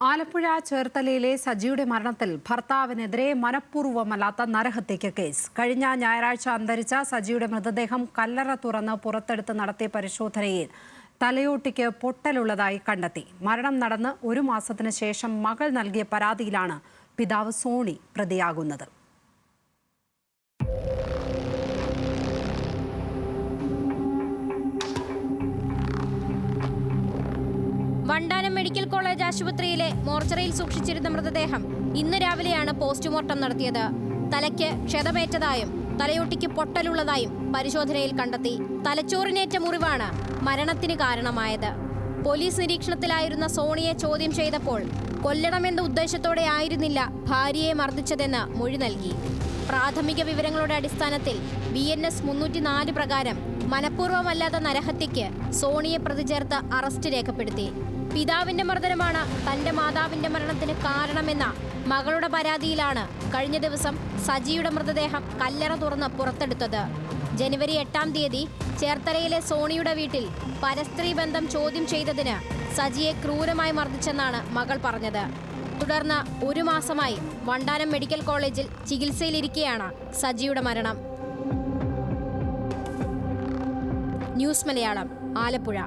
ആലപ്പുഴ ചേർത്തലയിലെ സജിയുടെ മരണത്തിൽ ഭർത്താവിനെതിരെ മനഃപൂർവ്വമല്ലാത്ത നരഹത്യയ്ക്ക് കേസ്. കഴിഞ്ഞ ഞായറാഴ്ച അന്തരിച്ച സജിയുടെ മൃതദേഹം കല്ലറ തുറന്ന് പുറത്തെടുത്ത് നടത്തിയ പരിശോധനയിൽ തലയോട്ടിക്ക് പൊട്ടലുള്ളതായി കണ്ടെത്തി. മരണം നടന്ന് 1 മാസത്തിന് ശേഷം മകൾ നൽകിയ പരാതിയിലാണ് പിതാവ് സോണി പ്രതിയാകുന്നത്. വണ്ടാനം മെഡിക്കൽ കോളേജ് ആശുപത്രിയിലെ മോർച്ചറിയിൽ സൂക്ഷിച്ചിരുന്ന മൃതദേഹം ഇന്ന് രാവിലെയാണ് പോസ്റ്റ്മോർട്ടം നടത്തിയത്. തലയ്ക്ക് ക്ഷതമേറ്റതായും തലയൊട്ടിക്ക് പൊട്ടലുള്ളതായും പരിശോധനയിൽ കണ്ടെത്തി. തലച്ചോറിനേറ്റ മുറിവാണ് മരണത്തിന് കാരണമായത്. പോലീസ് നിരീക്ഷണത്തിലായിരുന്ന സോണിയെ ചോദ്യം ചെയ്തപ്പോൾ കൊല്ലണമെന്ന ഉദ്ദേശത്തോടെ ആയിരുന്നില്ല ഭാര്യയെ മർദ്ദിച്ചതെന്ന് മൊഴി നൽകി. പ്രാഥമിക വിവരങ്ങളുടെ അടിസ്ഥാനത്തിൽ BNS 304 പ്രകാരം മനഃപൂർവ്വമല്ലാത്ത നരഹത്യയ്ക്ക് സോണിയെ പ്രതി ചേർത്ത് അറസ്റ്റ് രേഖപ്പെടുത്തി. പിതാവിന്റെ മർദ്ദനമാണ് തന്റെ മാതാവിന്റെ മരണത്തിന് കാരണമെന്ന മകളുടെ പരാതിയിലാണ് കഴിഞ്ഞ ദിവസം സജിയുടെ മൃതദേഹം കല്ലറ തുറന്ന് പുറത്തെടുത്തത്. ജനുവരി 8-ാം തീയതി ചേർത്തലയിലെ സോണിയുടെ വീട്ടിൽ പരസ്ത്രീ ബന്ധം ചോദ്യം ചെയ്തതിന് സജിയെ ക്രൂരമായി മർദ്ദിച്ചെന്നാണ് മകൾ പറഞ്ഞത്. തുടർന്ന് 1 മാസമായി വണ്ടാനം മെഡിക്കൽ കോളേജിൽ ചികിത്സയിലിരിക്കെയാണ് സജിയുടെ മരണം. ന്യൂസ് മലയാളം, ആലപ്പുഴ.